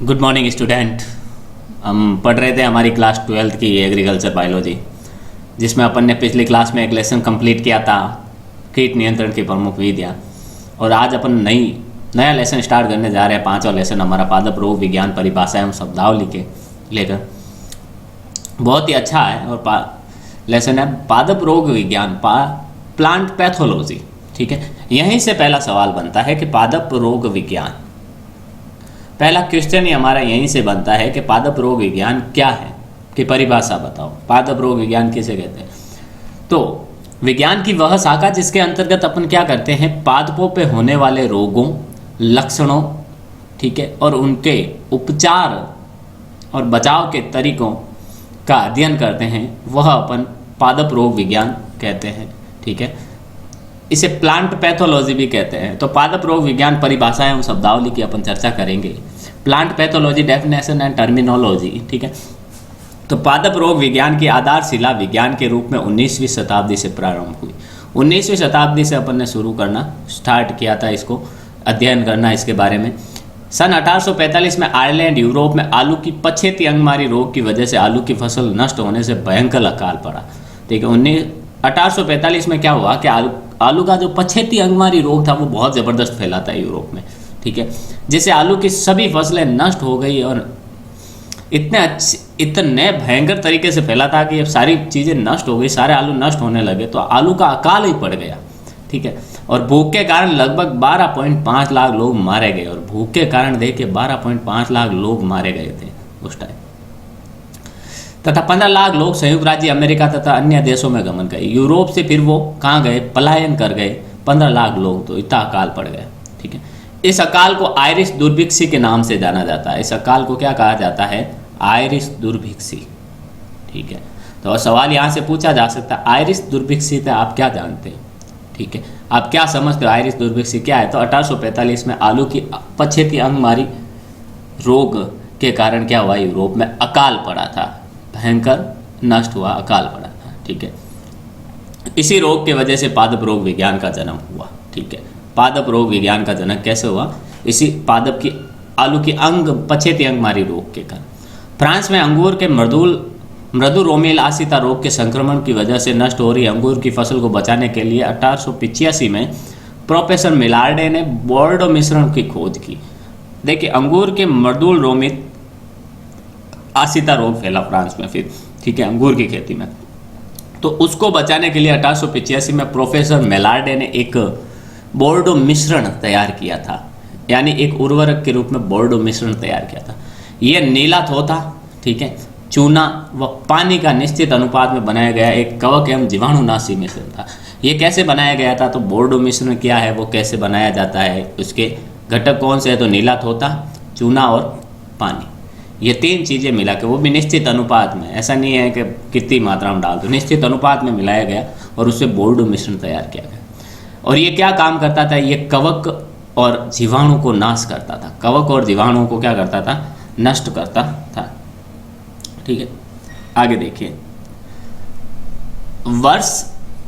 Good morning student. हम पढ़ रहे थे हमारी क्लास 12th की एग्रीकल्चर बायोलॉजी, जिसमें अपन ने पिछली क्लास में एक लेसन कंप्लीट किया था, कीट नियंत्रण की प्रमुख विधियाँ। और आज अपन नया लेसन स्टार्ट करने जा रहे हैं। 5वां लेसन हमारा पादप रोग विज्ञान परिभाषा एवं शब्दावली के लेकर बहुत ही अच्छा है। और लेसन है पादप रोग विज्ञान, प्लांट पैथोलॉजी। ठीक है, यहीं से पहला सवाल बनता है कि पादप रोग विज्ञान, पहला क्वेश्चन ही हमारा यहीं से बनता है कि पादप रोग विज्ञान क्या है, कि परिभाषा बताओ। पादप रोग विज्ञान किसे कहते हैं? तो विज्ञान की वह शाखा जिसके अंतर्गत अपन क्या करते हैं, पादपों पे होने वाले रोगों, लक्षणों, ठीक है, और उनके उपचार और बचाव के तरीकों का अध्ययन करते हैं, वह अपन पादप रोग विज्ञान कहते हैं। ठीक है, इसे प्लांट पैथोलॉजी भी कहते हैं। तो पादप रोग विज्ञान परिभाषा एवं शब्दावली की अपन चर्चा करेंगे। Plant pathology definition and terminology. ठीक है, तो पादप रोग विज्ञान की आधारशिला विज्ञान के रूप में 19वीं शताब्दी से प्रारंभ हुई। 19वीं शताब्दी से अपन ने शुरू करना स्टार्ट किया था, इसको अध्ययन करना इसके बारे में। सन 1845 में आयरलैंड यूरोप में आलू की पछेती अंगमारी रोग की वजह से आलू की फसल नष्ट होने से भयंकर अकाल पड़ा। ठीक है, 1845 में क्या हुआ कि आलू का जो पछेती अंगमारी रोग था वो बहुत ज़बरदस्त फैला था यूरोप में। ठीक है, जिससे आलू की सभी फसलें नष्ट हो गई और इतने भयंकर तरीके से फैला था कि अब सारी चीज़ें नष्ट हो गई, सारे आलू नष्ट होने लगे, तो आलू का अकाल ही पड़ गया। ठीक है, और भूख के कारण लगभग 12.5 लाख लोग मारे गए। और भूख के कारण देखिए 12.5 लाख लोग मारे गए थे उस टाइम, तथा 15 लाख लोग संयुक्त राज्य अमेरिका तथा अन्य देशों में गमन गए। यूरोप से फिर वो कहाँ गए, पलायन कर गए। 15 लाख लोग, तो इतना अकाल पड़ गया। ठीक है, इस अकाल को आयरिश दुर्भिक्षी के नाम से जाना जाता है। इस अकाल को क्या कहा जाता है? आयरिश दुर्भिक्षी। ठीक है, तो सवाल यहाँ से पूछा जा सकता है, आयरिश दुर्भिक्षी से आप क्या जानते हो? ठीक है, आप क्या समझते हो आयरिश दुर्भिक्षी क्या है? तो 1845 में आलू की पछेती अंगमारी रोग के कारण क्या हुआ, यूरोप में अकाल पड़ा था, भयंकर नष्ट हुआ, अकाल पड़ा था। ठीक है, इसी रोग की वजह से पादप रोग विज्ञान का जन्म हुआ। ठीक है, पादप रोग विज्ञान का जन्म कैसे हुआ? इसी पादप की आलू की पछेती अंगमारी रोग के कारण। फ्रांस में अंगूर के मृदु रोमेल आसिता रोग के संक्रमण की वजह से नष्ट हो रही अंगूर की फसल को बचाने के लिए 1885 में प्रोफेसर मिलार्डे ने बोर्डो मिश्रण की खोज की। देखिए, अंगूर के मृदुल रोमित आसिता रोग फैला फ्रांस में फिर, ठीक है, अंगूर की खेती में। तो उसको बचाने के लिए 1885 में प्रोफेसर मेलार्डे ने एक बोर्डो मिश्रण तैयार किया था, यानी एक उर्वरक के रूप में बोर्डो मिश्रण तैयार किया था। यह नीला थोथा, ठीक है, चूना व पानी का निश्चित अनुपात में बनाया गया एक कवक एवं जीवाणुनाशी मिश्रण था। ये कैसे बनाया गया था? तो बोर्डो मिश्रण क्या है, वो कैसे बनाया जाता है, उसके घटक कौन से हैं? तो नीला थोथा, चूना और पानी, ये 3 चीज़ें मिला के, वो भी निश्चित अनुपात में। ऐसा नहीं है कि कितनी मात्रा में डाल दो, निश्चित अनुपात में मिलाया गया और उससे बोर्डो मिश्रण तैयार किया गया। और ये क्या काम करता था? ये कवक और जीवाणु को नाश करता था। कवक और जीवाणुओं को क्या करता था? नष्ट करता था। ठीक है, आगे देखिए, वर्ष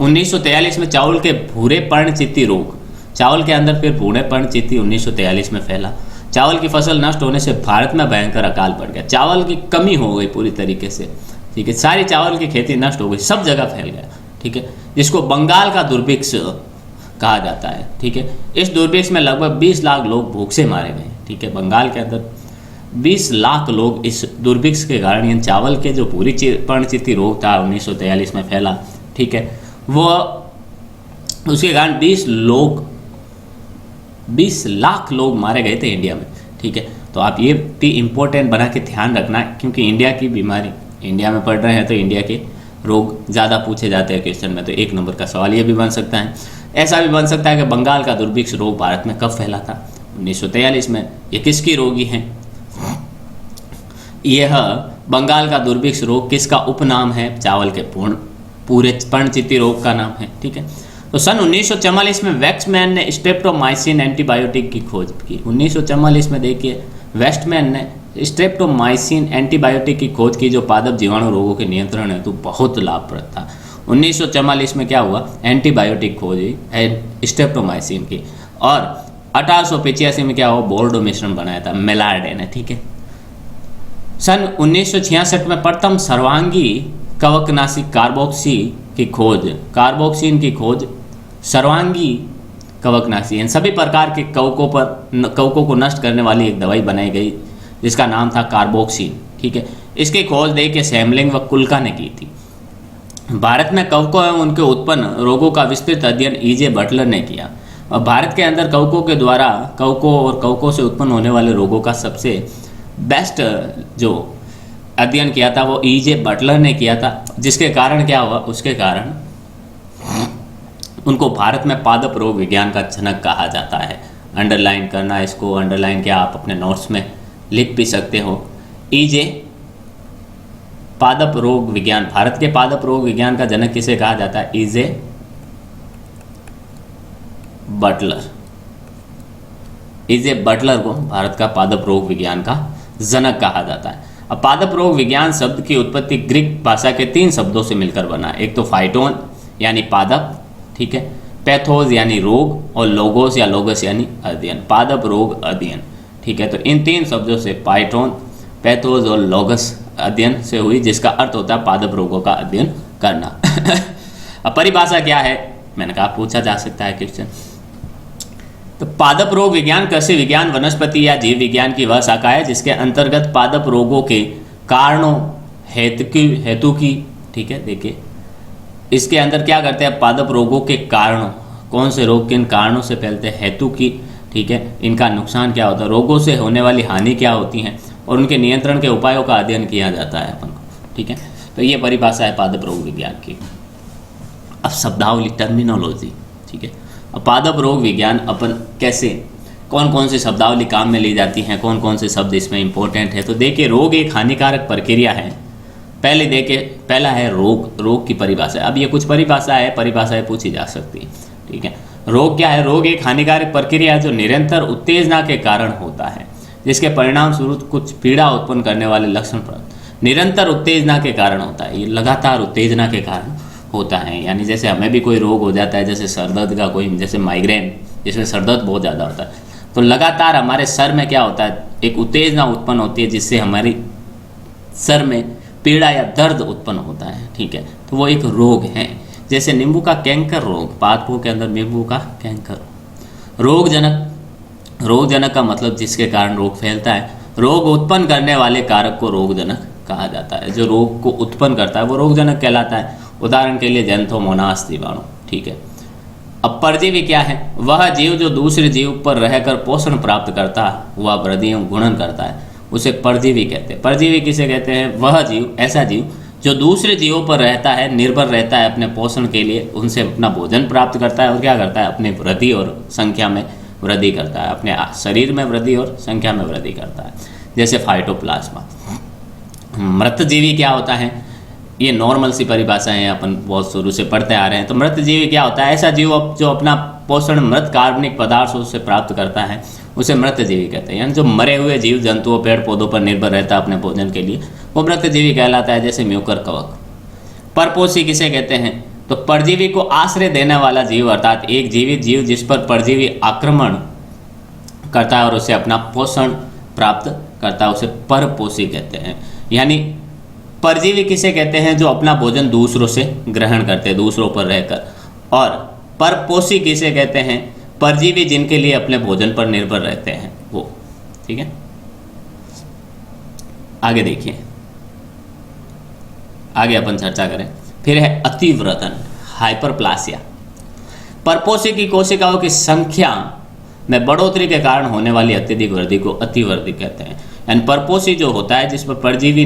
1943 में चावल के भूरे पर्णचित्ती रोग, चावल के अंदर फिर भूरे पर्णचित्ती 1943 में फैला। चावल की फसल नष्ट होने से भारत में भयंकर अकाल पड़ गया। चावल की कमी हो गई पूरी तरीके से। ठीक है, सारी चावल की खेती नष्ट हो गई, सब जगह फैल गया। ठीक है, जिसको बंगाल का दुर्भिक्ष कहा जाता है। ठीक है, इस दुर्भिक्ष में लगभग 20 लाख लोग भूख से मारे गए। ठीक है, बंगाल के अंदर 20 लाख लोग इस दुर्भिक्ष के कारण, चावल के जो पूरी पर्णचित्ती रोग था 1943 में फैला, ठीक है, वो उसके कारण 20 लाख लोग मारे गए थे इंडिया में। ठीक है, तो आप ये भी इम्पोर्टेंट बना के ध्यान रखना, क्योंकि इंडिया की बीमारी, इंडिया में पढ़ रहे हैं तो इंडिया के रोग ज़्यादा पूछे जाते हैं क्वेश्चन में। तो 1 नंबर का सवाल ये भी बन सकता है। ऐसा भी बन सकता है कि बंगाल का दुर्भिक्ष रोग भारत में कब फैला था? 1943 में। ये किसकी रोगी हैं? यह बंगाल का दुर्भिक्ष रोग किसका उपनाम है? चावल के पूरे पर्णचित्ती रोग का नाम है। ठीक है, तो सन 1944 में वेक्समैन ने स्ट्रेप्टोमाइसिन एंटीबायोटिक की खोज की। 1944 में देखिए, वेस्टमैन ने स्ट्रेप्टोमाइसिन एंटीबायोटिक की खोज की, जो पादप जीवाणु रोगों के नियंत्रण हेतु बहुत लाभप्रद था। 1944 में क्या हुआ? एंटीबायोटिक खोजी स्ट्रेप्टोमाइसिन की। और 1885 में क्या हुआ? बोर्डो मिश्रण बनाया था मेलार्डे ने। ठीक है, सन 1966 में प्रथम सर्वांगी कवकनाशी कार्बोक्सिन की खोज सर्वांगी कवकनाशी इन सभी प्रकार के कवकों को नष्ट करने वाली एक दवाई बनाई गई जिसका नाम था कार्बोक्सिन। ठीक है, इसकी खोज दे के सैमलिंग व कुल्का ने की थी। भारत में कवकों एवं उनके उत्पन्न रोगों का विस्तृत अध्ययन ईजे बटलर ने किया और भारत के अंदर कवकों से उत्पन्न होने वाले रोगों का सबसे बेस्ट जो अध्ययन किया था वो ईजे बटलर ने किया था, जिसके कारण क्या हुआ, उसके कारण उनको भारत में पादप रोग विज्ञान का जनक कहा जाता है। अंडरलाइन करना, इसको अंडरलाइन क्या आप अपने नोट्स में लिख भी सकते हो। ईजे पादप रोग विज्ञान, भारत के पादप रोग विज्ञान का जनक किसे कहा जाता है, ईजे बटलर। ईजे बटलर को भारत का पादप रोग विज्ञान का जनक कहा जाता है। अब पादप रोग विज्ञान शब्द की उत्पत्ति ग्रीक भाषा के 3 शब्दों से मिलकर बना। एक तो फाइटोन यानी पादप, ठीक है, पैथोज यानी रोग और लोगोस या लोगस यानी अध्ययन, पादप रोग अध्ययन। ठीक है, तो इन 3 शब्दों से फाइटोन, पैथोज और लोगस अध्ययन से हुई, जिसका अर्थ होता है पादप रोगों का अध्ययन करना। अब परिभाषा क्या है, मैंने कहा पूछा जा सकता है क्वेश्चन। तो पादप रोग विज्ञान कृषि विज्ञान, वनस्पति या जीव विज्ञान की वह शाखा है जिसके अंतर्गत पादप रोगों के कारणों हेतु की, ठीक है, देखिए इसके अंदर क्या करते हैं, पादप रोगों के कारणों, कौन से रोग किन कारणों से फैलते हैं, हेतु की, ठीक है, इनका नुकसान क्या होता है, रोगों से होने वाली हानि क्या होती हैं और उनके नियंत्रण के उपायों का अध्ययन किया जाता है अपन को। ठीक है, तो ये परिभाषा है पादप रोग विज्ञान की। अब शब्दावली, टर्मिनोलॉजी, ठीक है, अब पादप रोग विज्ञान अपन कैसे, कौन कौन से शब्दावली काम में ली जाती हैं, कौन कौन से शब्द इसमें इंपॉर्टेंट है। तो देखिए, रोग एक हानिकारक प्रक्रिया है। पहला है रोग की परिभाषा। अब ये कुछ परिभाषाएं पूछी जा सकती है। ठीक है, रोग क्या है, रोग एक हानिकारक प्रक्रिया है जो निरंतर उत्तेजना के कारण होता है, जिसके परिणाम स्वरूप कुछ पीड़ा उत्पन्न करने वाले लक्षण प्राप्त। निरंतर उत्तेजना के कारण होता है, ये लगातार उत्तेजना के कारण होता है। यानी जैसे हमें भी कोई रोग हो जाता है, जैसे सर दर्द का कोई, जैसे माइग्रेन, जिसमें सर दर्द बहुत ज़्यादा होता है, तो लगातार हमारे सर में क्या होता है, एक उत्तेजना उत्पन्न होती है जिससे हमारी सर में पीड़ा या दर्द उत्पन्न होता है। ठीक है, तो वो एक रोग है। जैसे नींबू का कैंकर रोग, पादपों के अंदर नींबू का कैंकर रोगजनक का मतलब जिसके कारण रोग फैलता है। रोग उत्पन्न करने वाले कारक को रोगजनक कहा जाता है। जो रोग को उत्पन्न करता है वो रोगजनक कहलाता है। उदाहरण के लिए जैंथोमोनास जीवाणु। ठीक है, अब परजीवी क्या है, वह जीव जो दूसरे जीव पर रहकर पोषण प्राप्त करता हुआ वृद्धि एवं गुणन करता है, उसे परजीवी कहते हैं। परजीवी किसे कहते हैं, वह जीव, ऐसा जीव जो दूसरे जीवों पर रहता है, निर्भर रहता है अपने पोषण के लिए, उनसे अपना भोजन प्राप्त करता है और क्या करता है, अपनी वृद्धि और संख्या में वृद्धि करता है, अपने शरीर में वृद्धि और संख्या में वृद्धि करता है। जैसे फाइटोप्लाज्मा। मृतजीवी क्या होता है, ये नॉर्मल सी परिभाषाएं हैं, अपन बहुत शुरू से पढ़ते आ रहे हैं। तो मृतजीवी क्या होता है, ऐसा जीव जो अपना पोषण मृत कार्बनिक पदार्थों से प्राप्त करता है, उसे मृतजीवी कहते हैं। यानी जो मरे हुए जीव जंतुओं, पेड़ पौधों पर निर्भर रहता है अपने भोजन के लिए, वो मृतजीवी कहलाता है। जैसे म्यूकर कवक। परपोषी किसे कहते हैं, तो परजीवी को आश्रय देने वाला जीव, अर्थात एक जीवित जीव जिस पर परजीवी आक्रमण करता है और उसे अपना पोषण प्राप्त करता है, उसे परपोषी कहते हैं। यानी परजीवी किसे कहते हैं, जो अपना भोजन दूसरों से ग्रहण करते हैं, दूसरों पर रहकर। और परपोषी किसे कहते हैं, परजीवी जिनके लिए अपने भोजन पर निर्भर रहते हैं वो। ठीक है, आगे देखिए, आगे अपन चर्चा करें। फिर है अतिवृद्धन, हाइपरप्लासिया। परपोषी की कोशिकाओं की संख्या में बढ़ोतरी के कारण होने वाली अत्यधिक वृद्धि को अतिवृद्धि कहते हैं। यानी परपोषी जो होता है, जिस पर परजीवी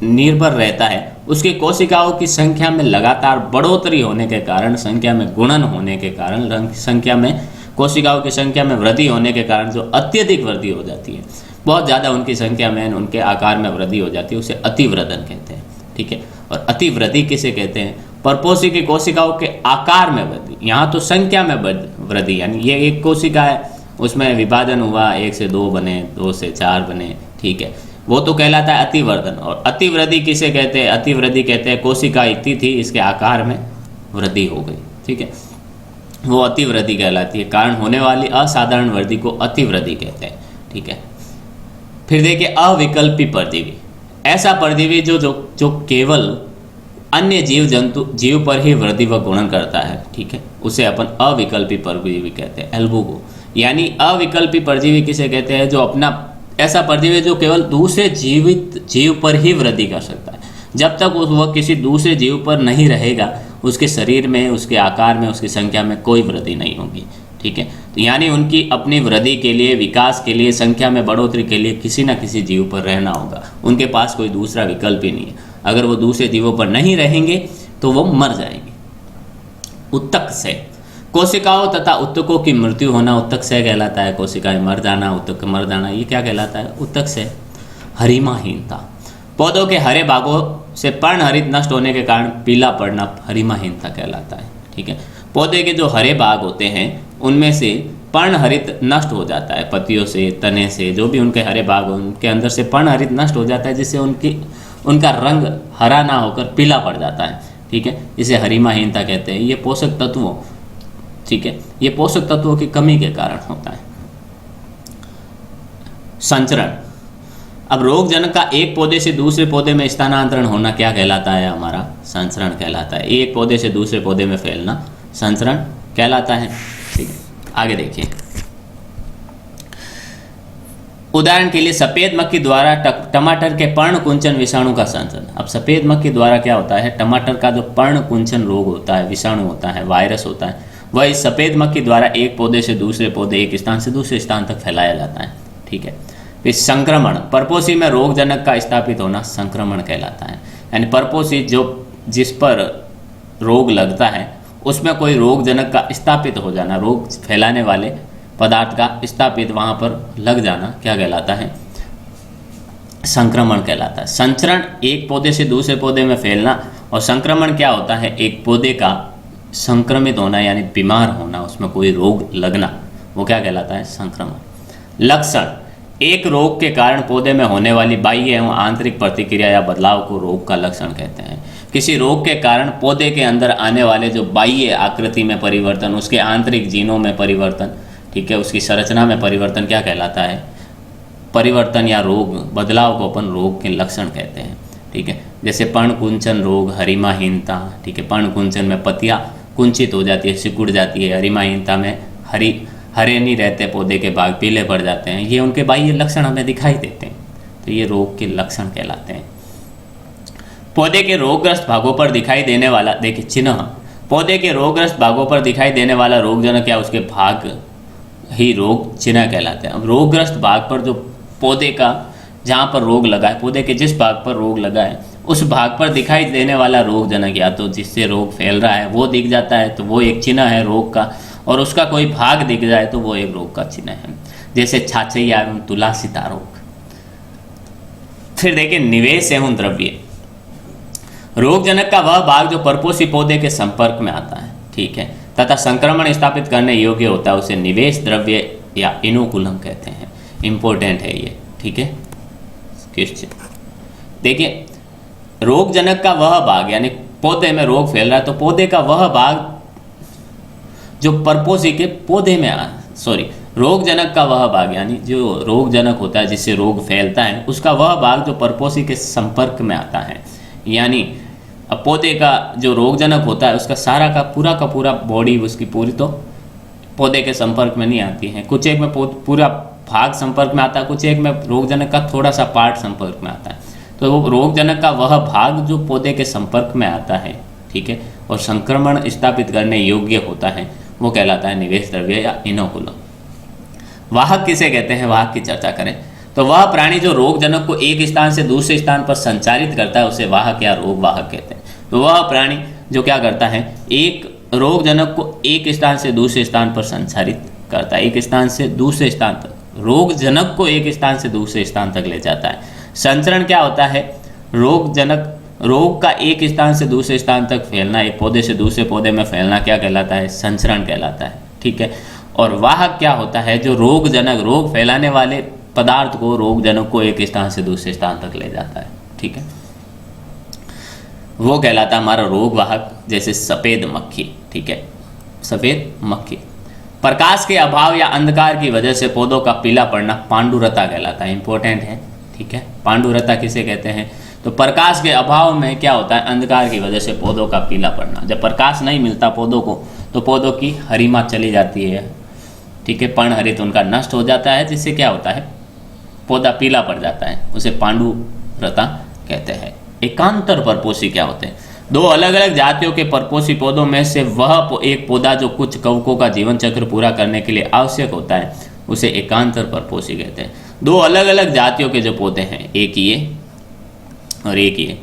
निर्भर रहता है, उसकी कोशिकाओं की संख्या में लगातार बढ़ोतरी होने के कारण, संख्या में गुणन होने के कारण, संख्या में कोशिकाओं की संख्या में वृद्धि होने के कारण जो अत्यधिक वृद्धि हो जाती है, बहुत ज़्यादा उनकी संख्या में, उनके आकार में वृद्धि हो जाती है, उसे अतिवृद्धन कहते हैं। ठीक है, और अतिवृद्धि किसे कहते हैं, परपोषी की कोशिकाओं के आकार में वृद्धि। यहाँ तो संख्या में वृद्धि, यानी ये एक कोशिका है, उसमें विभाजन हुआ, 1 से 2 बने, 2 से 4 बने, ठीक है, वो तो कहलाता है अतिवर्धन। और अतिवृद्धि किसे कहते हैं, अतिवृद्धि कहते हैं कोशिका इतनी थी, इसके आकार में वृद्धि हो गई। ठीक है, वो अतिवृद्धि कहलाती है। कारण होने वाली असाधारण वृद्धि को अतिवृद्धि कहते हैं। ठीक है, फिर देखिए अविकल्पी परजीवी। ऐसा परजीवी जो जो जो केवल अन्य जीव पर ही वृद्धि व गुणन करता है, ठीक है, उसे अपन अविकल्पी परजीवी कहते हैं, एल्बुगो। यानी अविकल्पी परजीवी किसे कहते हैं? जो अपना ऐसा परजीवी जो केवल दूसरे जीवित जीव पर ही वृद्धि कर सकता है। जब तक वह किसी दूसरे जीव पर नहीं रहेगा, उसके शरीर में, उसके आकार में, उसकी संख्या में कोई वृद्धि नहीं होगी, ठीक है। तो यानी उनकी अपनी वृद्धि के लिए, विकास के लिए, संख्या में बढ़ोतरी के लिए किसी न किसी जीव पर रहना होगा। उनके पास कोई दूसरा विकल्प ही नहीं है। अगर वो दूसरे जीवों पर नहीं रहेंगे तो वो मर जाएंगे। उत्तक से कोशिकाओं तथा उत्तकों की मृत्यु होना उत्तक से कहलाता है। कोशिकाएं मर जाना, उत्तक मर जाना, ये क्या कहलाता है? उत्तक से। हरिमाहीनता, पौधों के हरे भागों से पर्णहरित नष्ट होने के कारण पीला पड़ना हरिमाहीनता कहलाता है, ठीक है। पौधे के जो हरे भाग होते हैं उनमें से पर्णहरित नष्ट हो जाता है, पत्तियों से, तने से, जो भी उनके हरे भाग हो उनके अंदर से पर्णहरित नष्ट हो जाता है, जिससे उनका रंग हरा ना होकर पीला पड़ जाता है, ठीक है। इसे हरिमाहीनता कहते हैं। ये पोषक तत्वों, ठीक है, ये पोषक तत्वों की कमी के कारण होता है। संचरण, अब रोगजनक का एक पौधे से दूसरे पौधे में स्थानांतरण होना क्या कहलाता है? हमारा संचरण कहलाता है। एक पौधे से दूसरे पौधे में फैलना संचरण कहलाता है, ठीक है। आगे देखिए, उदाहरण के लिए सफ़ेद मक्खी द्वारा टमाटर के पर्णकुंचन विषाणु का संचरण। अब सफ़ेद मक्खी द्वारा क्या होता है? टमाटर का जो पर्णकुंचन रोग होता है, विषाणु होता है, वायरस होता है, वह इस सफ़ेद मक्खी द्वारा एक पौधे से दूसरे पौधे, एक स्थान से दूसरे स्थान तक फैलाया जाता है, ठीक है। फिर संक्रमण, परपोषी में रोगजनक का स्थापित होना संक्रमण कहलाता है। यानी परपोषी जो जिस पर रोग लगता है उसमें कोई रोगजनक का स्थापित हो जाना, रोग फैलाने वाले पदार्थ का स्थापित वहाँ पर लग जाना क्या कहलाता है? संक्रमण कहलाता है। संचरण एक पौधे से दूसरे पौधे में फैलना, और संक्रमण क्या होता है? एक पौधे का संक्रमित होना यानी बीमार होना, उसमें कोई रोग लगना, वो क्या कहलाता है? संक्रमण। लक्षण, एक रोग के कारण पौधे में होने वाली बाह्य एवं आंतरिक प्रतिक्रिया या बदलाव को रोग का लक्षण कहते हैं। किसी रोग के कारण पौधे के अंदर आने वाले जो बाह्य आकृति में परिवर्तन, उसके आंतरिक जीनों में परिवर्तन, ठीक है, उसकी संरचना में परिवर्तन क्या कहलाता है? परिवर्तन या रोग, बदलाव को अपन रोग के लक्षण कहते हैं, ठीक है। जैसे पर्णकुंचन रोग, हरिमाहीनता, ठीक है, पर्णकुंचन में पत्तियाँ कुंचित हो जाती है, सिकुड़ जाती है, हरिमाहीनता में हरे नहीं रहते, पौधे के भाग पीले पड़ जाते हैं, ये उनके बाह्य लक्षण हमें दिखाई देते हैं, तो ये रोग के लक्षण कहलाते हैं। पौधे के रोगग्रस्त भागों पर दिखाई देने वाला, देखिए चिन्ह, पौधे के रोगग्रस्त भागों पर दिखाई देने वाला रोगजनक या उसके भाग ही रोग चिन्ह कहलाते हैं। अब रोगग्रस्त भाग पर जो पौधे का, जहाँ पर रोग लगा है, पौधे के जिस भाग पर रोग लगा है उस भाग पर दिखाई देने वाला रोगजनक, या तो जिससे रोग फैल रहा है वो दिख जाता है तो वो एक चिन्ह है रोग का, और उसका कोई भाग दिख जाए तो वो एक रोग का चिन्ह है। जैसे छाछैया एवं तुलासिता रोग। फिर देखिए निवेश एवं द्रव्य, रोगजनक का वह भाग जो परपोषी पौधे के संपर्क में आता है, ठीक है, तथा संक्रमण स्थापित करने योग्य होता है, उसे निवेश द्रव्य या इनोकुलम कहते हैं। इंपॉर्टेंट है ये, ठीक है। क्वेश्चन देखिए, रोगजनक का वह भाग, यानी पौधे में रोग फैल रहा है तो पौधे का वह भाग जो परपोषी के पौधे में रोगजनक का वह भाग, यानी जो रोगजनक होता है जिससे रोग फैलता है, उसका वह भाग जो परपोषी के संपर्क में आता है। यानी अब पौधे का जो रोगजनक होता है उसका सारा का पूरा बॉडी, उसकी पूरी तो पौधे के संपर्क में नहीं आती है। कुछ एक में पूरा भाग संपर्क में आता है, कुछ एक में रोगजनक का थोड़ा सा पार्ट संपर्क में आता है। तो वो रोगजनक का वह भाग जो पौधे के संपर्क में आता है, ठीक है, और संक्रमण स्थापित करने योग्य होता है, वो कहलाता है निवेश द्रव्य या इनोकुलम। वाहक किसे कहते हैं? वाहक की चर्चा करें तो वह प्राणी जो रोगजनक को एक स्थान से दूसरे स्थान पर संचारित करता है उसे वाहक या रोग वाहक कहते हैं। तो वह प्राणी जो क्या करता है, एक रोगजनक को एक स्थान से दूसरे स्थान पर संचारित करता है, एक स्थान से दूसरे स्थान तक, रोगजनक को एक स्थान से दूसरे स्थान तक ले जाता है। संचरण क्या होता है? रोग का एक स्थान से दूसरे स्थान तक फैलना, एक पौधे से दूसरे पौधे में फैलना क्या कहलाता है? संचरण कहलाता है, ठीक है। और वाहक क्या होता है? जो रोगजनक, रोग फैलाने वाले पदार्थ को, रोगजनक को एक स्थान से दूसरे स्थान तक ले जाता है, ठीक है, वो कहलाता है हमारा रोग वाहक। जैसे सफ़ेद मक्खी, ठीक है, सफ़ेद मक्खी। प्रकाश के अभाव या अंधकार की वजह से पौधों का पीला पड़ना पांडुरता कहलाता है। इंपॉर्टेंट है, ठीक है। पांडुरता किसे कहते हैं? तो प्रकाश के अभाव में क्या होता है, अंधकार की वजह से पौधों का पीला पड़ना। जब प्रकाश नहीं मिलता पौधों को तो पौधों की हरिमा चली जाती है, ठीक है, पर्णहरित उनका नष्ट हो जाता है, जिससे क्या होता है, पौधा पीला पड़ जाता है, उसे पांडुरता कहते हैं। एकांतर परपोषी क्या होते हैं? दो अलग अलग जातियों के परपोषी पौधों में से वह एक पौधा जो कुछ कवकों का जीवन चक्र पूरा करने के लिए आवश्यक होता है, उसे एकांतर परपोषी कहते हैं। दो अलग अलग जातियों के जो पौधे हैं, एक ये और एक ये,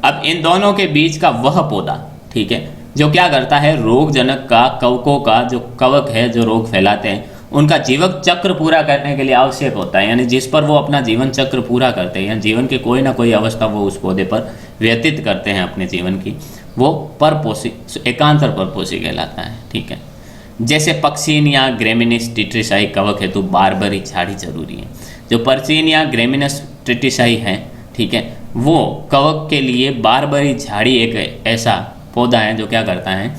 अब इन दोनों के बीच का वह पौधा, ठीक है, जो क्या करता है, रोगजनक का, कवकों का जो कवक है जो रोग फैलाते हैं, उनका जीवन चक्र पूरा करने के लिए आवश्यक होता है, यानी जिस पर वो अपना जीवन चक्र पूरा करते हैं, या जीवन के कोई ना कोई अवस्था वो उस पौधे पर व्यतीत करते हैं अपने जीवन की, वो परपोषी, एकांतर परपोषी कहलाता है, ठीक है। जैसे पक्षीन या ग्रेमिनिस टिट्रिशाही कवक हेतु बारबरी झाड़ी जरूरी है। जो पर्चिन या ग्रेमिनस टिट्रिशाही है, ठीक है, वो कवक के लिए बारबरी झाड़ी एक ऐसा पौधा है जो क्या करता है,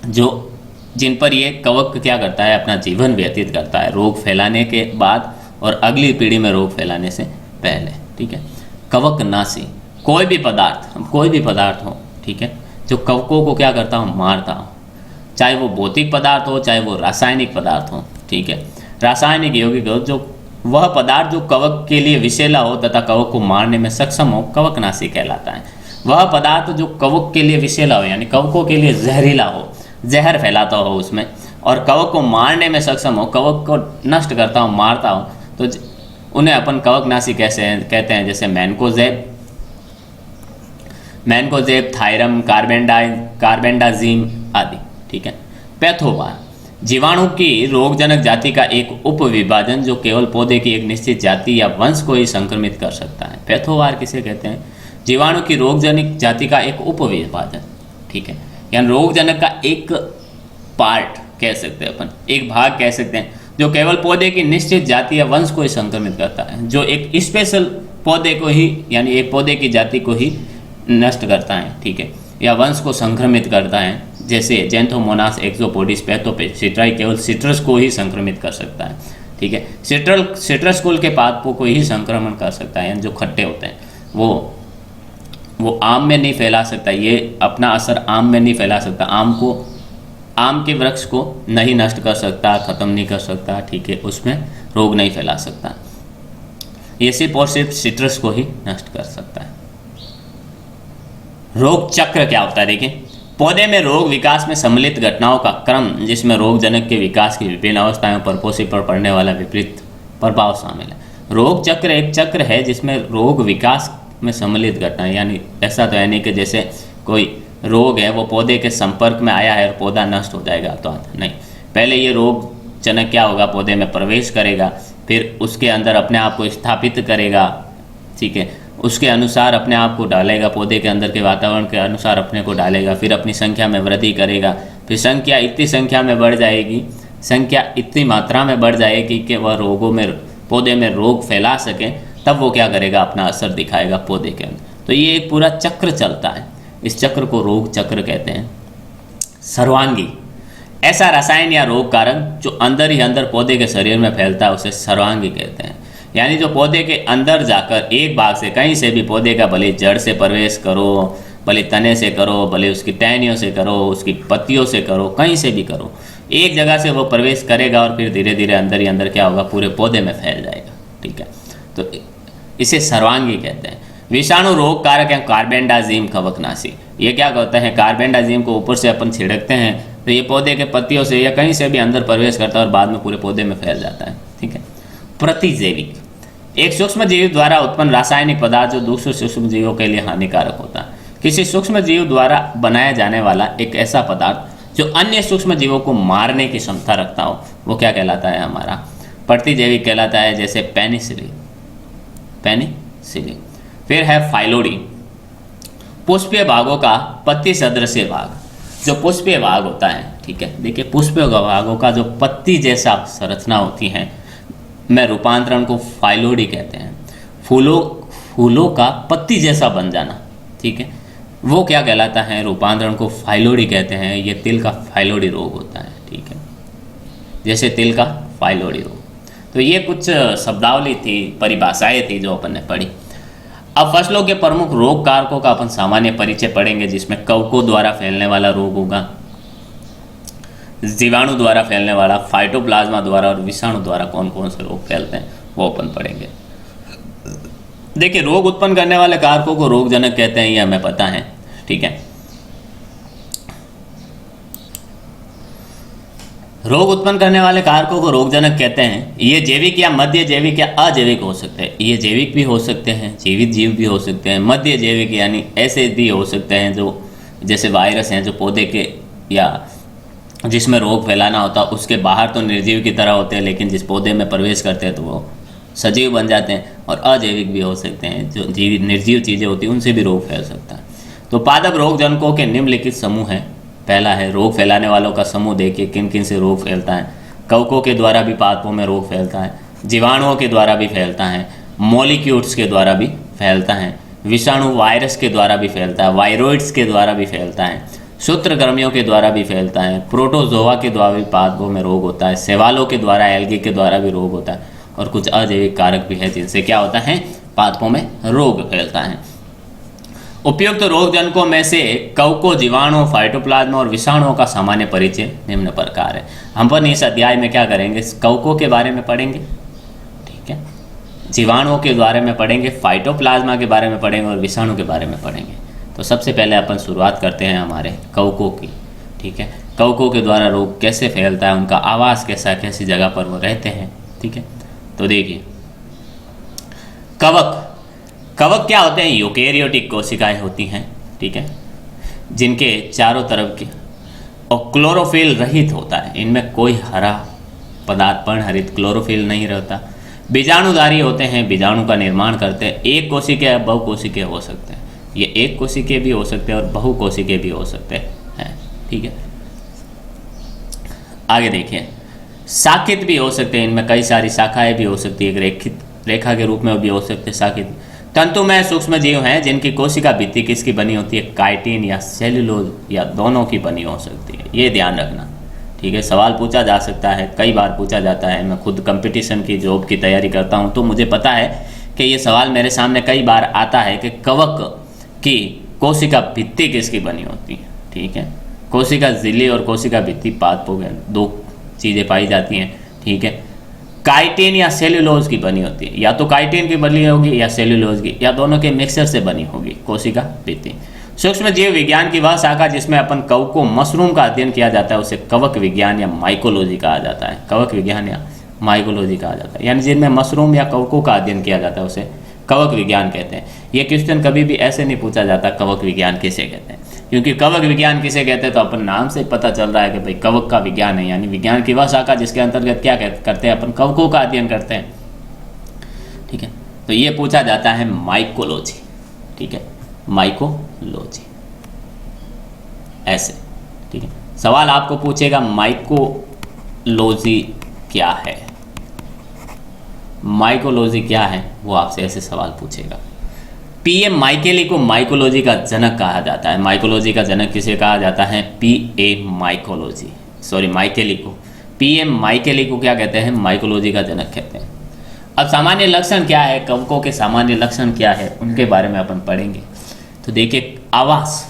जो जिन पर ये कवक क्या करता है, अपना जीवन व्यतीत करता है, रोग फैलाने के बाद और अगली पीढ़ी में रोग फैलाने से पहले, ठीक है। कवकनाशी, कोई भी पदार्थ हो, ठीक है, जो कवकों को क्या करता हो, मारता हो, चाहे वो भौतिक पदार्थ हो चाहे वो रासायनिक पदार्थ हो, ठीक है। रासायनिक यौगिक हो, जो वह पदार्थ जो कवक के लिए विषैला हो तथा कवक को मारने में सक्षम हो, कवकनाशी कहलाता है। वह पदार्थ जो कवक के लिए विषैला हो, यानी कवकों के लिए जहरीला हो, जहर फैलाता हो उसमें, और कवक को मारने में सक्षम हो, कवक को नष्ट करता हो, मारता हो, तो उन्हें अपन कवकनाशी कहते हैं। जैसे मैनकोजेब, थायरम, कार्बेंडाजिम आदि, ठीक है। पैथोवार, जीवाणु की रोगजनक जाति का एक उपविभाजन जो केवल पौधे की एक निश्चित जाति या वंश को ही संक्रमित कर सकता है। पैथोवार किसे कहते हैं? जीवाणु की रोगजनक जाति का एक उपविभाजन, ठीक है, यानी रोगजनक का एक पार्ट कह सकते हैं अपन, एक भाग कह सकते हैं, जो केवल पौधे की निश्चित जाति या वंश को ही संक्रमित करता है, जो एक स्पेशल पौधे को ही, यानी एक पौधे की जाति को ही नष्ट करता है, ठीक है, या वंश को संक्रमित करता है। जैसे जेंथोमोनास एक्सोपोडिस पैथोपेसिट्राई केवल सिट्रस को ही संक्रमित कर सकता है, ठीक है। सिट्रस कुल के पादपों को ही संक्रमण कर सकता है, यानी जो खट्टे होते हैं वो आम में नहीं फैला सकता, ये अपना असर आम में नहीं फैला सकता, आम के वृक्ष को नहीं नष्ट कर सकता, खत्म नहीं कर सकता, ठीक है, उसमें रोग नहीं फैला सकता, ये सिर्फ और सिर्फ सिट्रस को ही नष्ट कर सकता है। रोग चक्र क्या होता है? देखिए, पौधे में रोग विकास में सम्मिलित घटनाओं का क्रम, जिसमें रोगजनक के विकास की विभिन्न अवस्थाओं पर परपोषी पर पड़ने वाला विपरीत प्रभाव शामिल है। रोग चक्र एक चक्र है जिसमें रोग विकास में सम्मिलित घटना, यानी ऐसा तो है नहीं कि जैसे कोई रोग है वो पौधे के संपर्क में आया है और पौधा नष्ट हो जाएगा, तो नहीं, पहले ये रोगजनक क्या होगा, पौधे में प्रवेश करेगा, फिर उसके अंदर अपने आप को स्थापित करेगा, ठीक है, उसके अनुसार अपने आप को डालेगा, पौधे के अंदर के वातावरण के अनुसार अपने को डालेगा, फिर अपनी संख्या में वृद्धि करेगा, फिर संख्या इतनी संख्या में बढ़ जाएगी, संख्या इतनी मात्रा में बढ़ जाएगी कि वह रोगों में, पौधे में रोग फैला सके, तब वो क्या करेगा, अपना असर दिखाएगा पौधे के अंदर। तो ये एक पूरा चक्र चलता है, इस चक्र को रोग चक्र कहते हैं। सर्वांगी, ऐसा रसायन या रोग कारक जो अंदर ही अंदर पौधे के शरीर में फैलता है, उसे सर्वांगी कहते हैं। यानी जो पौधे के अंदर जाकर एक भाग से, कहीं से भी पौधे का, भले जड़ से प्रवेश करो, भले तने से करो, भले उसकी टहनियों से करो, उसकी पत्तियों से करो, कहीं से भी करो, एक जगह से वो प्रवेश करेगा और फिर धीरे धीरे अंदर ही अंदर क्या होगा, पूरे पौधे में फैल जाएगा, ठीक है। तो इसे सर्वांगी कहते हैं। विषाणु रोग कारक है कार्बेंडाजिम कवकनाशी। ये क्या करते हैं, कार्बेंडाजिम को ऊपर से अपन छिड़कते हैं तो ये पौधे के पत्तियों से या कहीं से भी अंदर प्रवेश करता है और बाद में पूरे पौधे में फैल जाता है, ठीक है। प्रतिजैविक, एक सूक्ष्म जीव द्वारा उत्पन्न रासायनिक पदार्थ जो दूसरे सूक्ष्म जीवों के लिए हानिकारक होता है। किसी सूक्ष्म जीव द्वारा बनाया जाने वाला एक ऐसा पदार्थ जो अन्य सूक्ष्म जीवों को मारने की क्षमता रखता हो, वो क्या कहलाता है, हमारा प्रतिजैविक कहलाता है। जैसे पेनिसिलिन। फिर है फाइलोडी, पुष्पीय भागों का पत्ती सदृश भाग, जो पुष्पीय भाग होता है, ठीक है। देखिए, पुष्पीय भागों का जो पत्ती जैसा संरचना होती है, में रूपांतरण को फाइलोडी कहते हैं। फूलों का पत्ती जैसा बन जाना, ठीक है, वो क्या कहलाता है, रूपांतरण को फाइलोडी कहते हैं। ये तिल का फाइलोडी रोग होता है, ठीक है, जैसे तिल का फाइलोडी रोग। तो ये कुछ शब्दावली थी, परिभाषाएं थी जो अपन ने पढ़ी। अब फसलों के प्रमुख रोग कारकों का अपन सामान्य परिचय पढ़ेंगे, जिसमें कवकों द्वारा फैलने वाला रोग होगा, जीवाणु द्वारा फैलने वाला, फाइटोप्लाज्मा द्वारा और विषाणु द्वारा कौन कौन से रोग फैलते हैं वो अपन पढ़ेंगे। देखिए, रोग उत्पन्न करने वाले कारकों को रोगजनक कहते हैं, ये हमें पता है, ठीक है। रोग उत्पन्न करने वाले कारकों को रोगजनक कहते हैं। ये जैविक या मध्य जैविक या अजैविक हो सकते हैं। ये जैविक भी हो सकते हैं, जीवित जीव भी हो सकते हैं। मध्य जैविक यानी ऐसे भी हो सकते हैं जो जैसे वायरस हैं, जो पौधे के या जिसमें रोग फैलाना होता है उसके बाहर तो निर्जीव की तरह होते हैं, लेकिन जिस पौधे में प्रवेश करते हैं तो वो सजीव बन जाते हैं। और अजैविक भी हो सकते हैं, जो जीवित निर्जीव चीज़ें होती हैं उनसे भी रोग फैल सकता है। तो पादप रोगजनकों के निम्नलिखित समूह हैं। पहला है रोग फैलाने वालों का समूह। देखिए किन किन से रोग फैलता है। कवकों के द्वारा भी पादपों में रोग फैलता है, जीवाणुओं के द्वारा भी फैलता है, मॉलिक्यूल्स के द्वारा भी फैलता है, विषाणु वायरस के द्वारा भी फैलता है, वायरोइड्स के द्वारा भी फैलता है, सूत्रकृमियों के द्वारा भी फैलता है, प्रोटोजोआ के द्वारा भी पादपों में रोग होता है, शैवालों के द्वारा, एल्गी के द्वारा भी रोग होता है, और कुछ अजैविक कारक भी है जिनसे क्या होता है, पादपों में रोग फैलता है। उपयुक्त रोगजनकों में से कवकों, जीवाणु, फाइटोप्लाज्मा और विषाणुओं का सामान्य परिचय निम्न प्रकार है। हम पर इस अध्याय में क्या करेंगे, कवकों के बारे में पढ़ेंगे, ठीक है, जीवाणुओं के बारे में पढ़ेंगे, फाइटोप्लाज्मा के बारे में पढ़ेंगे और विषाणु के बारे में पढ़ेंगे। तो सबसे पहले अपन शुरुआत करते हैं हमारे कवकों की, ठीक है। कवकों के द्वारा रोग कैसे फैलता है, उनका आवास कैसा, कैसी जगह पर वो रहते हैं, ठीक है। तो देखिए, कवक कवक क्या होते हैं, यूकेरियोटिक कोशिकाएं होती हैं, ठीक है, जिनके चारों तरफ के और क्लोरोफिल रहित होता है। इनमें कोई हरा पदार्थ, पर्णहरित क्लोरोफिल नहीं रहता। बीजाणुधारी होते हैं, बीजाणु का निर्माण करते हैं। एक कोशिके या बहुकोशिके हो सकते हैं। ये एक कोशिके भी हो सकते हैं और बहुकोशिके भी हो सकते हैं, ठीक है। आगे देखिए, शाखित भी हो सकते हैं। इनमें कई सारी शाखाएं भी हो सकती है, एक रेखित रेखा के रूप में भी हो सकते हैं शाखित। तंतुमय सूक्ष्म जीव हैं जिनकी कोशिका भित्ति किसकी बनी होती है, काइटिन या सेल्यूलोज या दोनों की बनी हो सकती है। ये ध्यान रखना, ठीक है। सवाल पूछा जा सकता है, कई बार पूछा जाता है। मैं खुद कंपटीशन की जॉब की तैयारी करता हूँ तो मुझे पता है कि ये सवाल मेरे सामने कई बार आता है कि कवक की कोशिका भित्ति किसकी बनी होती है, ठीक है। कोशिका झिल्ली और कोशिका भित्ति पादपों में दो चीज़ें पाई जाती हैं, ठीक है। काइटिन या सेल्यूलोज की बनी होती है, या तो काइटिन की बनी होगी या सेल्यूलोज की, या दोनों के मिक्सचर से बनी होगी कोशिका भित्ति। सूक्ष्म जीव विज्ञान की वह शाखा जिसमें अपन कवकों, मशरूम का अध्ययन किया जाता है उसे कवक विज्ञान या माइकोलॉजी कहा जाता है। कवक विज्ञान या माइकोलॉजी कहा जाता है, यानी जिनमें मशरूम या कवकों का अध्ययन किया जाता है उसे कवक विज्ञान कहते हैं। ये क्वेश्चन कभी भी ऐसे नहीं पूछा जाता कवक विज्ञान किसे कहते हैं, क्योंकि कवक विज्ञान किसे कहते हैं तो अपन नाम से पता चल रहा है कि भाई कवक का विज्ञान है, यानी विज्ञान की वह शाखा जिसके अंतर्गत क्या करते हैं, अपन कवकों का अध्ययन करते हैं, ठीक है। तो ये पूछा जाता है माइकोलॉजी, ठीक है, माइकोलॉजी ऐसे, ठीक है। सवाल आपको पूछेगा माइकोलॉजी क्या है, माइकोलॉजी क्या है, वो आपसे ऐसे सवाल पूछेगा। पीएम माइकेली को माइकोलॉजी का जनक कहा जाता है। माइकोलॉजी का जनक किसे कहा जाता है, माइकेली को पीएम माइकेली को क्या कहते हैं, माइकोलॉजी का जनक कहते हैं। अब सामान्य लक्षण क्या है, कवकों के सामान्य लक्षण क्या है, उनके बारे में अपन पढ़ेंगे। तो देखिए, आवास।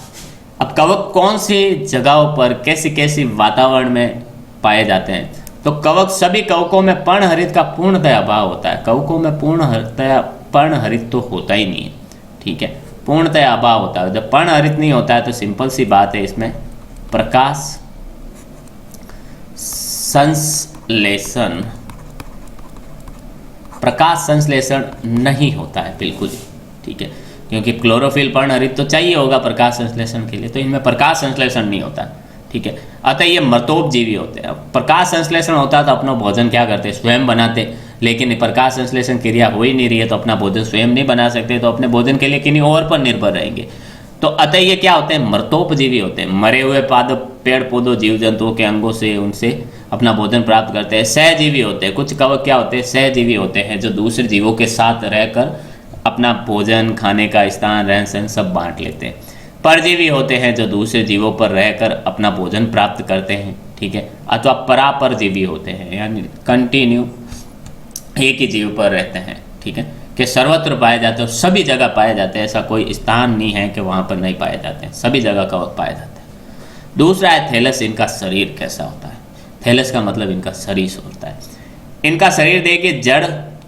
अब कवक कौन सी जगहों पर कैसी कैसी वातावरण में पाए जाते हैं, तो कवक सभी कवकों में पर्णहरित का पूर्णतः अभाव होता है। कवकों में पर्णहरित तो होता ही नहीं है, ठीक है, पूर्णतः अभाव होता है। जब पर्णहरित नहीं होता है तो सिंपल सी बात है, इसमें प्रकाश संश्लेषण नहीं होता है बिल्कुल, ठीक है, क्योंकि क्लोरोफिल पर्णहरित तो चाहिए होगा प्रकाश संश्लेषण के लिए, तो इनमें प्रकाश संश्लेषण नहीं होता, ठीक है। अतः ये मर्तोपजीवी होते हैं। प्रकाश संश्लेषण होता है तो अपना भोजन क्या करते हैं, स्वयं बनाते, लेकिन प्रकाश संश्लेषण क्रिया हो ही नहीं रही है तो अपना भोजन स्वयं नहीं बना सकते, तो अपने भोजन के लिए किन्हीं और पर निर्भर रहेंगे। तो अतः ये क्या होते हैं, मर्तोपजीवी होते हैं। मरे हुए पेड़ पौधों, जीव जंतुओं के अंगों से उनसे अपना भोजन प्राप्त करते हैं। सहजीवी होते हैं। कुछ कवक क्या होते हैं, सहजीवी होते हैं, जो दूसरे जीवों के साथ रहकर अपना भोजन, खाने का स्थान, रहन सहन सब बांट लेते हैं। परजीवी होते हैं, जो दूसरे जीवों पर रहकर अपना भोजन प्राप्त करते हैं, ठीक है, अथवा परापरजीवी होते हैं, यानी कंटिन्यू एक ही जीव पर रहते हैं, ठीक है, कि सर्वत्र पाए जाते हैं और सभी जगह पाए जाते हैं, ऐसा कोई स्थान नहीं है कि वहाँ पर नहीं पाए जाते हैं, सभी जगह कवक पाए जाते हैं। दूसरा है थैलस, इनका शरीर कैसा होता है। थैलस का मतलब इनका शरीर होता है। इनका शरीर देखिए, जड़,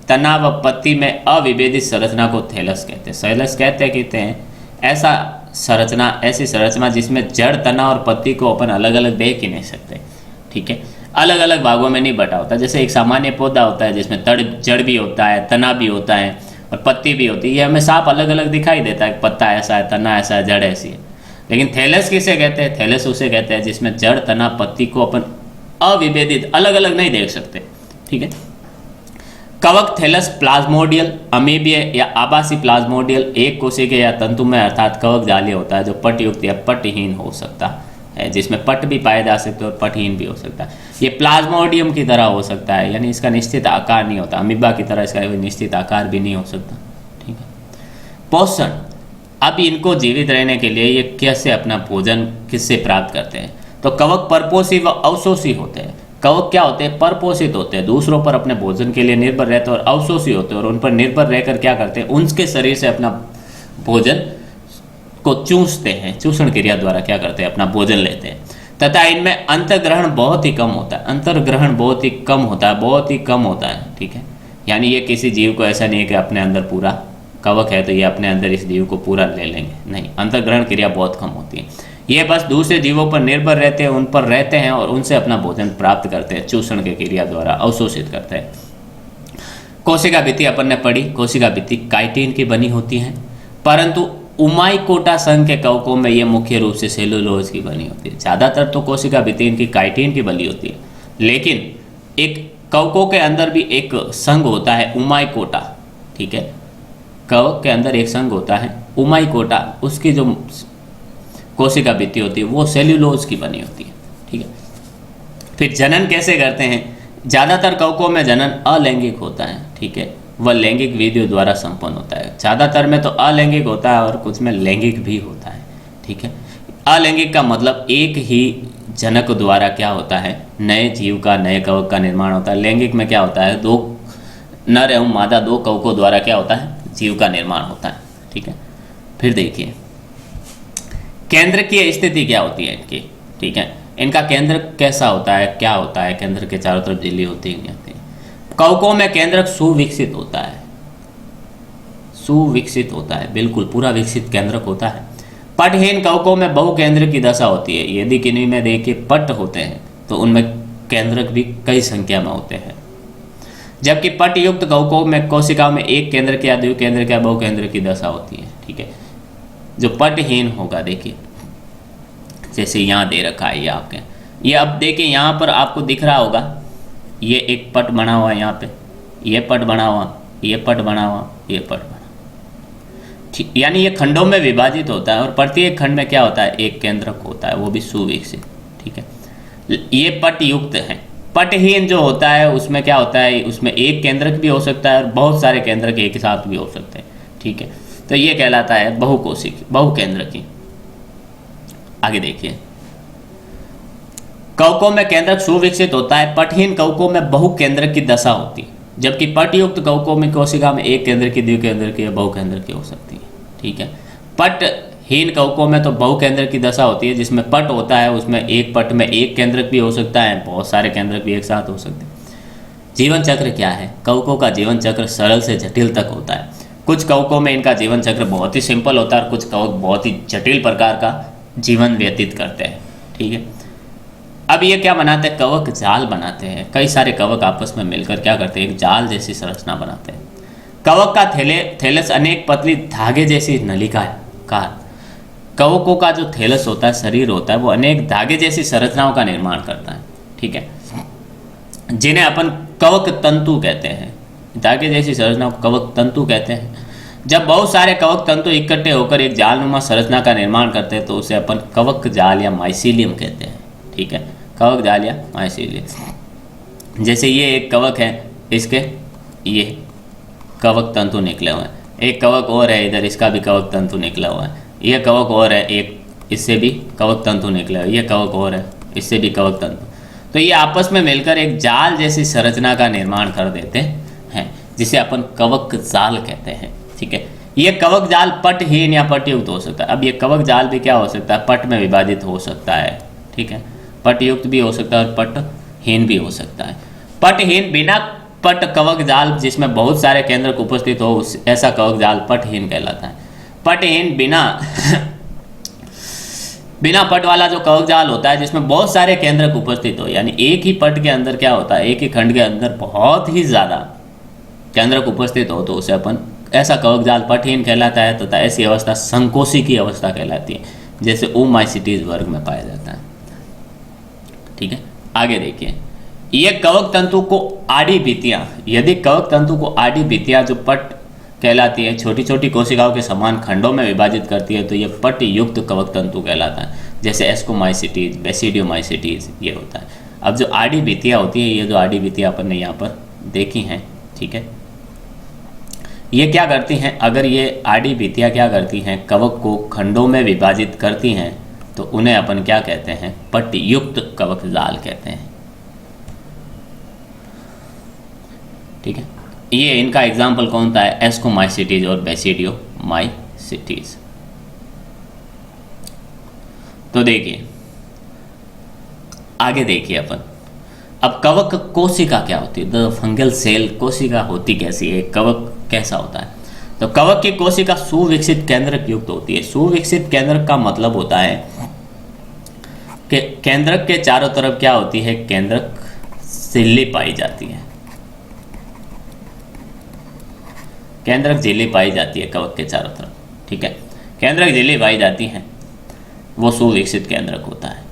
तना व पत्ती में अविभेदित संरचना को थैलस कहते हैं। थैलस कहते हैं ऐसा संरचना, ऐसी संरचना जिसमें जड़, तना और पत्ती को अपन अलग अलग देख ही नहीं सकते, ठीक है, अलग अलग भागों में नहीं बटा होता। जैसे एक सामान्य पौधा होता है जिसमें जड़ भी होता है, तना भी होता है और पत्ती भी होती है, ये हमें साफ अलग अलग दिखाई देता है, पत्ता ऐसा है, तना ऐसा है, जड़ ऐसी है। लेकिन थैलस किसे कहते हैं? थैलस उसे कहते हैं जिसमें जड़, तना, पत्ती को अपन अविभेदित अलग अलग नहीं देख सकते, ठीक है। कवक थैलस प्लाज्मोडियल, अमीबीय या आभासी प्लाज्मोडियल, एक कोशिकीय या तंतुमय अर्थात कवक जालीय होता है जो पटयुक्त या पटहीन हो सकता है, जिसमें पट भी पाए जा सकते हैं और पटहीन भी हो सकता है। ये प्लाज्मोडियम की तरह हो सकता है, यानी इसका निश्चित आकार नहीं होता, अमीबा की तरह इसका कोई निश्चित आकार भी नहीं हो सकता, ठीक है। पोषण, अब इनको जीवित रहने के लिए ये कैसे अपना भोजन किससे प्राप्त करते हैं? तो कवक परपोषी व अवशोषी होते हैं। कवक क्या होते हैं? परपोषित होते हैं, दूसरों पर अपने भोजन के लिए निर्भर रहते हैं, और अवशोषी होते हैं और उन पर निर्भर रहकर क्या करते हैं? उनके शरीर से अपना भोजन को चूसते हैं, चूषण क्रिया द्वारा क्या करते हैं? अपना भोजन लेते हैं। तथा इनमें अंतर्ग्रहण बहुत ही कम होता है, अंतर्ग्रहण बहुत ही कम होता है, बहुत ही कम होता है, ठीक है। यानी ये किसी जीव को ऐसा नहीं है कि अपने अंदर पूरा, कवक है तो ये अपने अंदर इस जीव को पूरा ले लेंगे, नहीं, अंतर्ग्रहण क्रिया बहुत कम होती है। ये बस दूसरे जीवों पर निर्भर रहते हैं, उन पर रहते हैं और उनसे अपना भोजन प्राप्त करते हैं, चूषण की क्रिया द्वारा अवशोषित करते हैं। कोशिका भित्ति अपन ने पढ़ी, कोशिका भित्ति काइटिन की बनी होती है, परंतु उमाइकोटा संघ के कवकों में ये मुख्य रूप से सेलुलोज की बनी होती है। ज़्यादातर तो कोशिका भित्ति इनकी काइटिन की बनी होती है, लेकिन एक कवकों के अंदर भी एक संघ होता है उमाइकोटा, ठीक है, कवक के अंदर एक संघ होता है उमाइकोटा, उसकी जो कोशिका भित्ति होती है वो सेल्यूलोज की बनी होती है, ठीक है। फिर जनन कैसे करते हैं? ज़्यादातर कवकों में जनन अलैंगिक होता है, ठीक है, वह लैंगिक विधियों द्वारा संपन्न होता है। ज़्यादातर में तो अलैंगिक होता है और कुछ में लैंगिक भी होता है, ठीक है। अलैंगिक का मतलब एक ही जनक द्वारा क्या होता है? नए जीव का, नए कवक का निर्माण होता है। लैंगिक में क्या होता है? दो नर एवं मादा, दो कवकों द्वारा क्या होता है? जीव का निर्माण होता है, ठीक है। फिर देखिए केंद्र की स्थिति क्या होती है इनकी, ठीक है, इनका केंद्र कैसा होता है, क्या होता है? केंद्र के चारों तरफ झिल्ली होती है, नहीं होती? कवकों में केंद्रक सुविकसित होता है, सुविकसित होता है, बिल्कुल पूरा विकसित केंद्रक होता है। पटहीन कवकों में बहुकेंद्र की दशा होती है। यदि किन्हीं में देखिए पट होते हैं तो उनमें केंद्रक भी कई संख्या में होते हैं, जबकि पटयुक्त कवकों में कोशिकाओं में एक केंद्र के या द्विकेंद्र के बहुकेंद्र की दशा होती है, ठीक है। जो पटहीन होगा, देखिए जैसे यहाँ दे रखा है ये आपके, ये अब देखिए यहाँ पर आपको दिख रहा होगा, ये एक पट बना हुआ है, यहाँ पे ये पट बना हुआ, ये पट बना हुआ, ये पट बना, ठीक, यानी ये खंडों में विभाजित होता है और प्रत्येक खंड में क्या होता है? एक केंद्रक होता है, वो भी सुविकसित, ठीक है। ये पट युक्त है। पटहीन जो होता है उसमें क्या होता है? उसमें एक केंद्रक भी हो सकता है और बहुत सारे केंद्रक एक साथ भी हो सकते हैं, ठीक है। तो ये कहलाता है बहुकोशिक, बहुकेंद्रकी। आगे देखिए, कवकों में केंद्रक सुविकसित होता है, पटहीन कवकों में बहुकेंद्रक की दशा होती है, जबकि पटयुक्त कवकों में कोशिका में एक केंद्र की, द्विकेंद्र की या बहुकेंद्र की हो सकती है, ठीक है। पटहीन कवकों में तो बहुकेंद्र की दशा होती है, जिसमें पट होता है उसमें एक पट में एक केंद्रक भी हो सकता है, बहुत सारे केंद्रक भी एक साथ हो सकते हैं। जीवन चक्र क्या है? कवकों का जीवन चक्र सरल से जटिल तक होता है। कुछ कवकों में इनका जीवन चक्र बहुत ही सिंपल होता है और कुछ कवक बहुत ही जटिल प्रकार का जीवन व्यतीत करते हैं, ठीक है। अब ये क्या बनाते हैं? कवक जाल बनाते हैं। कई सारे कवक आपस में मिलकर क्या करते हैं? एक जाल जैसी संरचना बनाते हैं। कवक का थैलस अनेक पतली धागे जैसी नलिका है। कवकों का जो थैलस होता है, शरीर होता है, वो अनेक धागे जैसी संरचनाओं का निर्माण करता है, ठीक है, जिन्हें अपन कवक तंतु कहते हैं। धागे जैसी संरचना को कवक तंतु कहते हैं। जब बहुत सारे कवक तंतु इकट्ठे होकर एक जालनुमा संरचना का निर्माण करते हैं तो उसे अपन कवक जाल या माइसीलियम कहते हैं, ठीक है, कवक जाल या माइसीलियम। जैसे ये एक कवक है, इसके ये कवक तंतु निकले हुए हैं, एक कवक और है इधर, इसका भी कवक तंतु निकला हुआ है, ये कवक और है एक, इससे भी कवक तंतु निकला हुआ है, ये कवक और है, इससे भी कवक तंतु। तो ये आपस में मिलकर एक जाल जैसी संरचना का निर्माण कर देते हैं। जिसे अपन कवक जाल कहते हैं। ठीक है, ये कवक जाल पटहीन या पटयुक्त हो सकता है। अब ये कवक जाल भी क्या हो सकता है, पट में विभाजित हो सकता है। ठीक है, पटयुक्त भी हो सकता है और पटहीन भी हो सकता है। पटहीन बिना पट कवक जाल जिसमें बहुत सारे केंद्रक उपस्थित हो, ऐसा कवक जाल पटहीन कहलाता है। पटहीन बिना पट वाला जो कवक जाल होता है जिसमें बहुत सारे केंद्रक उपस्थित हो, यानी एक ही पट के अंदर क्या होता है, एक ही खंड के अंदर बहुत ही ज़्यादा केंद्रक उपस्थित हो, तो उसे अपन ऐसा कवक जाल पटहीन कहलाता है तथा ऐसी अवस्था संकोची की अवस्था कहलाती है, जैसे ओमाइसिटीज वर्ग में पाया जाता है। ठीक है, आगे देखिए, ये कवक तंतु को आड़ी भित्तियां, यदि कवक तंतु को आड़ी भित्तियां जो पट कहलाती है छोटी छोटी कोशिकाओं के समान खंडों में विभाजित करती है, तो ये पट युक्त कवक तंतु कहलाता है, जैसे एस्कोमाइसिटीज, बेसिडियोमाइसिटीज ये होता है। अब जो आड़ी भित्तियां होती है, ये जो आड़ी भित्तियां अपन ने यहाँ पर देखी हैं, ठीक है, ये क्या करती हैं, अगर ये आड़ी भित्तियां क्या करती हैं, कवक को खंडों में विभाजित करती हैं, तो उन्हें अपन क्या कहते हैं, पट युक्त कवक जाल कहते हैं। ठीक है, ये इनका एग्जाम्पल कौन सा है, एस्कोमाइसिटीज और बेसिडियोमाइसिटीज। तो देखिए आगे देखिए अपन, अब कवक कोशिका क्या होती है, द फंगल सेल कोशिका होती कैसी है, कवक कैसा होता है। तो कवक की कोशिका सुविकसित केंद्रक युक्त होती है। सुविकसित केंद्रक का मतलब होता है कि केंद्रक के चारों तरफ क्या होती है, केंद्रक झिल्ली पाई जाती है, केंद्रक झिल्ली पाई जाती है कवक के चारों तरफ। ठीक है, केंद्रक झिल्ली पाई जाती है, वो सुविकसित केंद्रक होता है,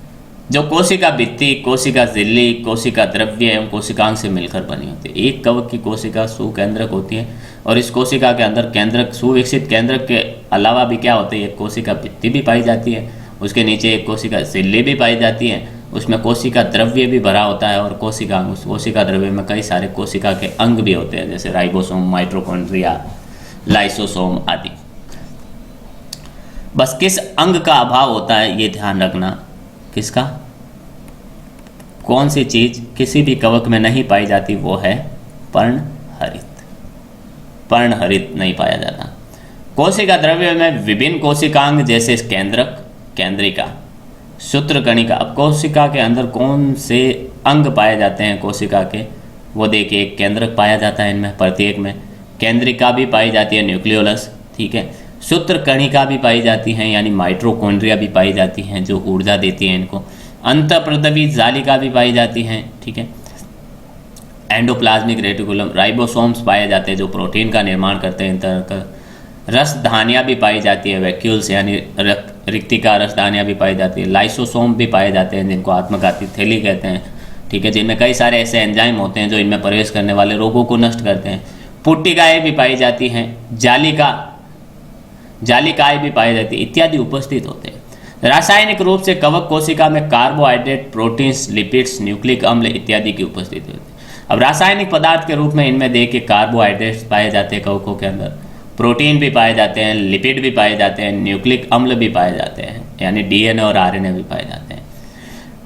जो कोशिका भित्ति, कोशिका झिल्ली, कोशिका द्रव्य एवं कोशिकांग से मिलकर बनी होती है। एक कवक की कोशिका सुकेंद्रक होती है और इस कोशिका के अंदर केंद्रक, सुविकसित केंद्रक के अलावा भी क्या होते हैं, एक कोशिका भित्ति भी पाई जाती है, उसके नीचे एक कोशिका झिल्ली भी पाई जाती है, उसमें कोशिका द्रव्य भी भरा होता है और कोशिकांग, उस कोशिका द्रव्य में कई सारे कोशिका के अंग भी होते हैं, जैसे राइबोसोम, माइटोकॉन्ड्रिया, लाइसोसोम आदि। बस किस अंग का अभाव होता है ये ध्यान रखना, किसका, कौन सी चीज किसी भी कवक में नहीं पाई जाती, वो है पर्णहरित। पर्णहरित नहीं पाया जाता। कोशिका द्रव्य में विभिन्न कोशिकांग जैसे केंद्रक, केंद्रिका, सूत्रकणिका। अब कोशिका के अंदर कौन से अंग पाए जाते हैं कोशिका के, वो देखिए, एक केंद्रक पाया जाता है इनमें, प्रत्येक में केंद्रिका भी पाई जाती है, न्यूक्लियोलस। ठीक है, सूत्रकणिका भी पाई जाती हैं, यानी माइटोकॉन्ड्रिया भी पाई जाती हैं जो ऊर्जा देती हैं इनको। अंतःप्रदवी जालिका भी पाई जाती हैं। ठीक है, एंडोप्लाज्मिक रेटिकुलम, राइबोसोम्स पाए जाते हैं जो प्रोटीन का निर्माण करते हैं। तरह का रसधानियाँ भी पाई जाती है, वैक्यूल्स यानी रिक्तिका रसधानियाँ भी पाई जाती है। लाइसोसोम भी पाए जाते हैं जिनको आत्मघाती थैली कहते हैं। ठीक है, जिनमें कई सारे ऐसे एंजाइम होते हैं जो इनमें प्रवेश करने वाले रोगों को नष्ट करते हैं। पुट्टिकाएँ भी पाई जाती हैं, जालिकाएँ भी पाई जाती है, इत्यादि उपस्थित होते हैं। रासायनिक रूप से कवक कोशिका में कार्बोहाइड्रेट, प्रोटीन्स, लिपिड्स, न्यूक्लिक अम्ल इत्यादि की उपस्थिति होती है। अब रासायनिक पदार्थ के रूप में इनमें देखिए कार्बोहाइड्रेट्स पाए जाते हैं कवकों के अंदर, प्रोटीन भी पाए जाते हैं, लिपिड भी पाए जाते हैं, न्यूक्लिक अम्ल भी पाए जाते हैं, यानी डीएनए और आरएनए भी पाए जाते हैं।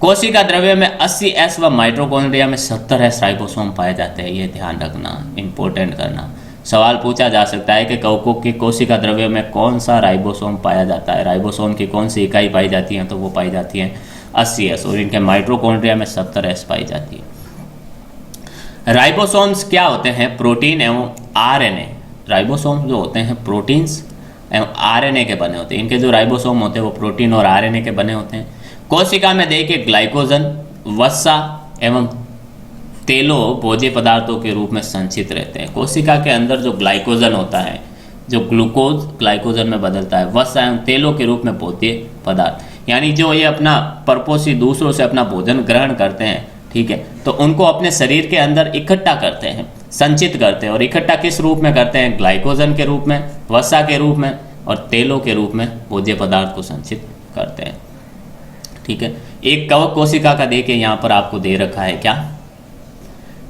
कोशिका द्रव्य में 80S व माइटोकॉन्ड्रिया में 70S राइबोसोम पाए जाते हैं। ये ध्यान रखना, इंपॉर्टेंट करना। सवाल पूछा जा सकता है कि कवकों की कोशिका द्रव्य में कौन सा राइबोसोम पाया जाता है, राइबोसोम की कौन सी इकाई पाई जाती है, तो वो पाई जाती है 80S, और इनके माइटोकॉन्ड्रिया में 70S पाई जाती है। राइबोसोम्स क्या होते हैं, प्रोटीन एवं आरएनए। राइबोसोम जो होते हैं प्रोटीन्स एवं आरएनए के बने होते हैं। इनके जो राइबोसोम होते हैं वो प्रोटीन और आरएनए के बने होते हैं। कोशिका में देखिए ग्लाइकोजन, वसा एवं तेलों भोज्य पदार्थों के रूप में संचित रहते हैं। कोशिका के अंदर जो ग्लाइकोजन होता है, जो ग्लूकोज ग्लाइकोजन में बदलता है, वसा एवं तेलों के रूप में भोज्य पदार्थ, यानी जो ये अपना परपोषी दूसरों से अपना भोजन ग्रहण करते हैं, ठीक है, तो उनको अपने शरीर के अंदर इकट्ठा करते हैं, संचित करते हैं। और इकट्ठा किस रूप में करते हैं, ग्लाइकोजन के रूप में, वसा के रूप में और तेलों के रूप में भोज्य पदार्थ को संचित करते हैं। ठीक है, एक कवक कोशिका का देखिए यहाँ पर आपको दे रखा है क्या,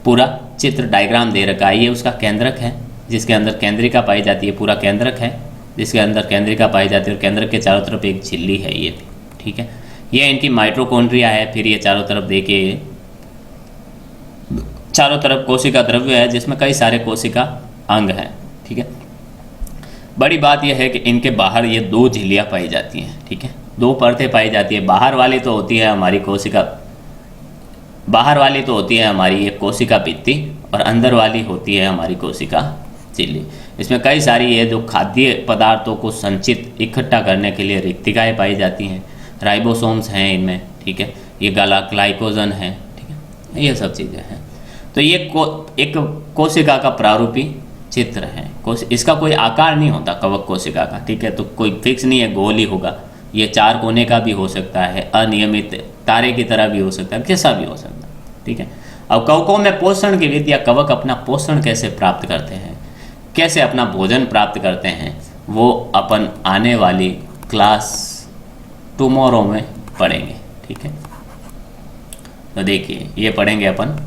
पूरा चित्र डायग्राम दे रखा है। ये उसका केंद्रक है जिसके अंदर केंद्रिका पाई जाती है, पूरा केंद्रक है जिसके अंदर केंद्रिका पाई जाती है और केंद्रक के चारों तरफ एक झिल्ली है ये भी। ठीक है, ये इनकी माइटोकॉन्ड्रिया है। फिर ये चारों तरफ देखिए, चारों तरफ कोशिका द्रव्य है जिसमें कई सारे कोशिका अंग हैं। ठीक है, बड़ी बात यह है कि इनके बाहर ये 2 झिल्लियाँ पाई जाती हैं। ठीक है, 2 परतें पाई जाती है। बाहर वाली तो होती है हमारी कोशिका, बाहर वाली तो होती है हमारी ये कोशिका भित्ति, और अंदर वाली होती है हमारी कोशिका झिल्ली। इसमें कई सारी ये जो खाद्य पदार्थों को संचित इकट्ठा करने के लिए रिक्तिकाएँ पाई जाती हैं, राइबोसोम्स हैं इनमें। ठीक है, ये ग्लाइकोजन है। ठीक है, ये सब चीज़ें हैं। तो ये एक कोशिका का प्रारूपी चित्र है। इसका कोई आकार नहीं होता कवक कोशिका का। ठीक है, तो कोई फिक्स नहीं है, गोल ही होगा। ये 4 कोने का भी हो सकता है, अनियमित तारे की तरह भी हो सकता है, कैसा भी हो सकता है। ठीक है, अब कवकों में पोषण की विधि या कवक अपना पोषण कैसे प्राप्त करते हैं, कैसे अपना भोजन प्राप्त करते हैं, वो अपन आने वाली क्लास टुमारो में पढ़ेंगे। ठीक है, तो देखिए ये पढ़ेंगे अपन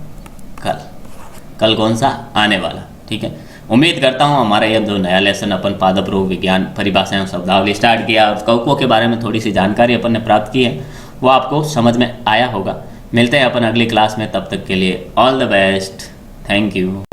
कल कौन सा, आने वाला। ठीक है, उम्मीद करता हूँ हमारा यह जो नया लेसन अपन पादप रोग विज्ञान परिभाषाएं शब्दावली स्टार्ट किया और कवकों के बारे में थोड़ी सी जानकारी अपन ने प्राप्त की है, वो आपको समझ में आया होगा। मिलते हैं अपन अगली क्लास में, तब तक के लिए all the best, thank you.